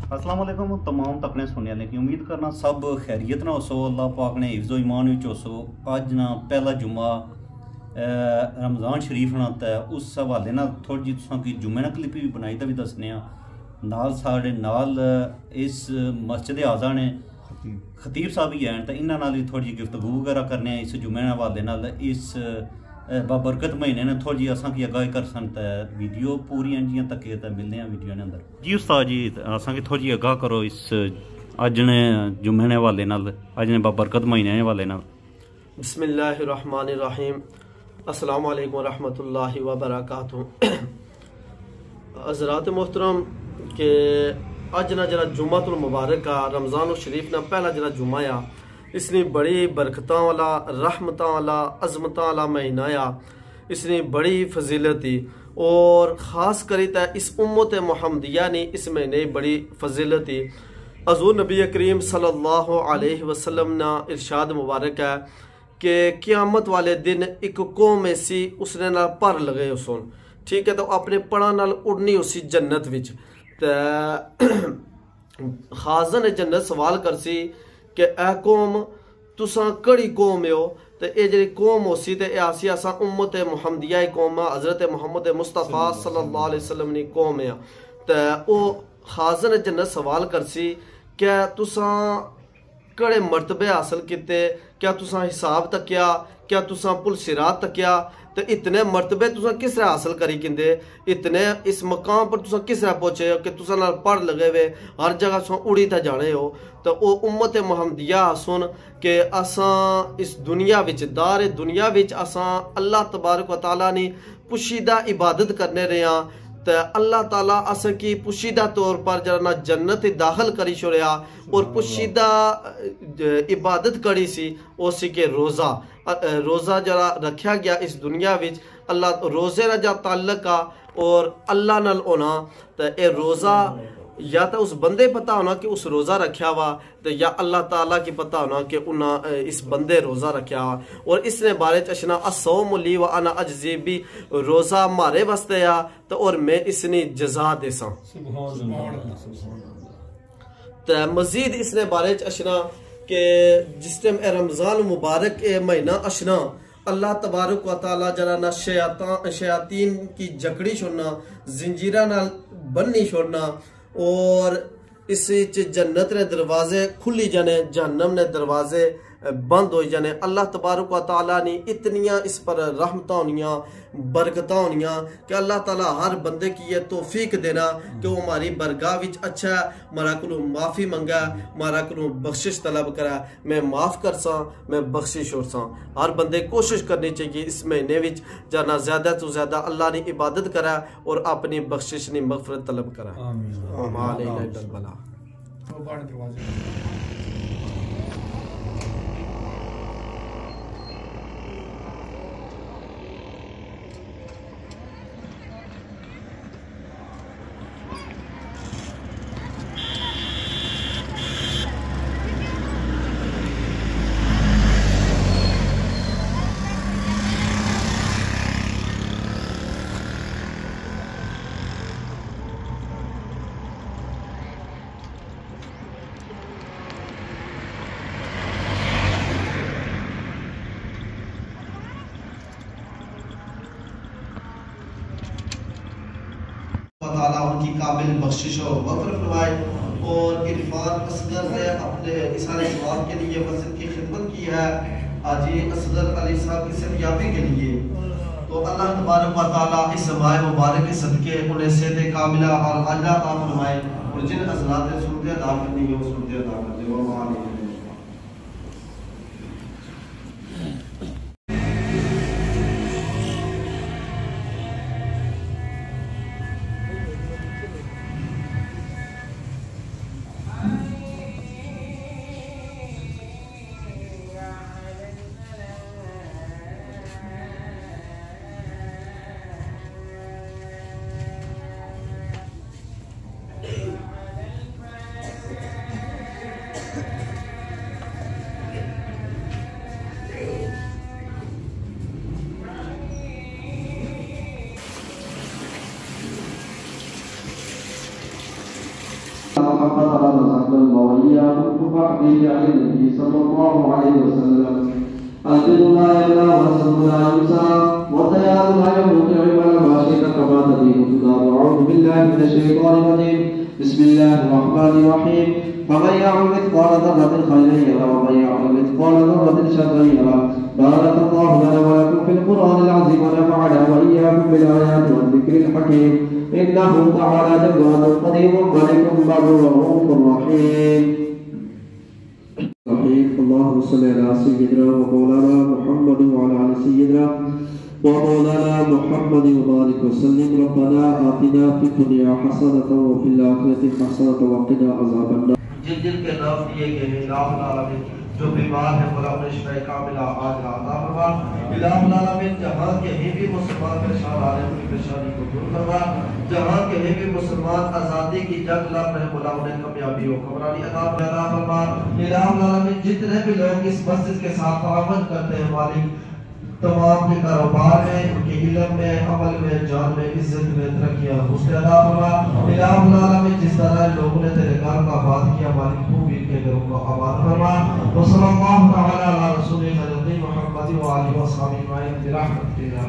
अस्सलाम वालेकुम तमाम तकने सुनने वाले की उम्मीद करना सब खैरियत ना होसो अल्लाह पाक ने हिफ्ज़ो ईमान विच होसो। अज ना पहला जुम्मा रमज़ान शरीफ ना ते उस हवाले ना थोड़ी जी तुसां की जुम्मे ना क्लिप भी बनाई दा भी दसने नाल साढ़े नाल इस मस्जिद आज़ा ने खतीब साहब ही हैं तो इन्हां नाल भी थोड़ी जी गुफ्तगू वगैरह करने इस जुम्मे हवाले नाल इस बाबरकत महीने ने थोड़ी जी असां की आगाही कर सन ते वीडियो पूरी जियां तक मिलने हैं वीडियो ने अंदर जी उस्ताद जी असां की थोड़ी जी आगाह करो इस अज ने जुम्मे ने हवाले नाल अज ने बाबरकत महीने ने हवाले नाल। बिस्मिल्लाहिर्रहमानिर्रहीम। अस्सलाम वालेकुम रहमतुल्लाहि व बरकातुहू। हज़रात मोहतरम के अज ना जरा जुम्मतुल मुबारक आ रमज़ान शरीफ ना पहला जरा जुम्मा आ इसने बड़ी बरकतां वाला रहमतां वाला अजमतां वाला महीना आ। इसने बड़ी फजीलत और ख़ास करी तो इस उम्मत मुहम्मदिया ने इस महीने बड़ी फजीलत हज़ूर नबी करीम सल्लल्लाहु अलैहि वसल्लम ना इरशाद मुबारक है कि क़यामत वाले दिन एक कौम ऐसी उसने ना पर लगे उसन ठीक है तो अपने पड़ा नाल उड़नी उसी जन्नत विच खाजन जन्नत सवाल कर सी कि ए कौम तुसा कड़ी कौम हो तो ये जी कौम होसी तो आसी असा उम्मत मुहम्मदिया कौम आ हज़रत मुहम्मद मुस्तफ़ा सल्लल्लाहु अलैहि वसल्लम नी कौम आ तो वो खाजन जन्नत सवाल कर सी क्या तुसा कड़े मरतबे हासिल किते क्या तुसा हिसाब तकिया क्या तुसा पुल सिरात तकिया तो इतने मरतबे तुसा किस तरह हासिल करी किंदे इतने इस मकाम पर तुसा किस तरह पहुंचे हो कि तुसा नाल पढ़ लगे वे हर जगह तुसा उड़ी ता जाने हो तो वो उम्मत मुहम्मदिया सुन के असा इस दुनिया विच दार दुनिया विच असा अल्लाह तबारक व तआला ने पुशीदा इबादत करने रहे तो अल्लाह ताला अस की पुशीदा तौर पर जरा ना जन्नत दाखिल करी छोड़िया और पुशीदा इबादत करी सी वो सी के रोज़ा रोज़ा जरा रखा गया इस दुनिया विच अल्लाह रोज़े ना जा ताल्लुक आ और अल्लाह नाल होना तो ये रोज़ा या तो उस बंदे पता होना कि उस रोज़ा रखा हुआ तो या अल्लाह ताला की पता होना कि उन्हें इस बंदे रोज़ा रखा हुआ और इसने बारे चना असौम ली व अना अजज़ी भी रोज़ा मारे वास्ते आ तो और मैं इसने जजा देसा तो मजीद इसने बारे चना कि जिस टाइम रमज़ान मुबारक महीना अशना अल्लाह तबारक व तआला जरा ना शयातीन की जकड़ी छोड़ना जंजीरा नाल बन्नी छोड़ना और इस जन्नत ने दरवाजे खुली जाने जहन्नम ने दरवाजे बंद हो जाने अल्लाह तबारक व तआला ने इतनियां इस पर रहमत होनियां बरकतां होनियां कि अल्लाह ताला हर बंदे की ये तौफीक देना कि वो हमारी बरगाह विच अच्छा मारा को माफ़ी मंगा मारा को बख्शिश तलब करा मैं माफ़ कर सा मैं बख्शिश हो सा हर बंदे कोशिश करनी चाहिए इस महीने विच जाना ज़्यादा तो ज़्यादा अल्लाह ने इबादत करा और अपनी बख्शिश ने मगफरत तलब करा। उनकी काबिल बख्शिश और वफ़र फरमाए और इरफान असगर ने अपने इसारे सवाब के लिए मस्जिद की खिदमत की है हाजी असगर अली साहब की सेहतयाबी के लिए तो अल्लाह तबारक व तआला इस माह मुबारक के सदके उन्हें सेहत कामिला और अजरा अता फरमाए और जिन हज़रात ने सुनते अदा करनी है वो सुनते अदा कर दे। الله وإياكم بحديث عن النبي صلى الله عليه وسلم البر لا يبلى والصبر لا ينسى والديان لا يموت ولا باشر كما تدين تدار. أعوذ بالله من الشيطان الرجيم. بسم الله الرحمن الرحيم. فمن يعمل مثقال ذرة خيرا يره ومن يعمل مثقال ذرة شرا يره. بارك الله لنا ولكم في القرآن العظيم ونفعنا وإياكم بالآيات والذكر الحكيم. إنه تعالى جواد قدير ملك بر رؤوف رحيم. اللهم صل على سيدنا ومولانا محمد وعلى آل سيدنا ومولانا محمد وبارك وسلم. ربنا آتنا في الدنيا حسنة وفي الآخرة حسنة وقنا عذاب النار. जिन के नाम दिए गए हैं इलाहुल आलमीन, जो बीमार है मोला अपने शिफा कामिला आज अता फरमा। इलाहुल आलमीन जहां कहीं भी मुसलमान परेशान आ रहे हैं उनकी परेशानी को दूर फरमा। जहां कहीं भी मुसलमान आजादी की जंग लड़ रहे हैं मोला उन्हें कामयाबी और हुक्मरानी अता फरमा। इलाहुल आलमीन जितने भी लोग इस मस्जिद के साथ ताअवुन करते हैं मालिक, तमाम के कारोबार में, उनके इल्म में, अमल में, जान में, इज्जत में, तरक्कियां उसने अता फरमा। इलाहुल आलमीन जिस तरह लोगों ने तेरे घर का आबाद किया मालिक तू भी इनके घरों को आबाद फरमा। वसल्लल्लाहु तआला अला रसूलिल मुहम्मद व आलिहि व सहाबिहि अजमईन बिरहमतिका।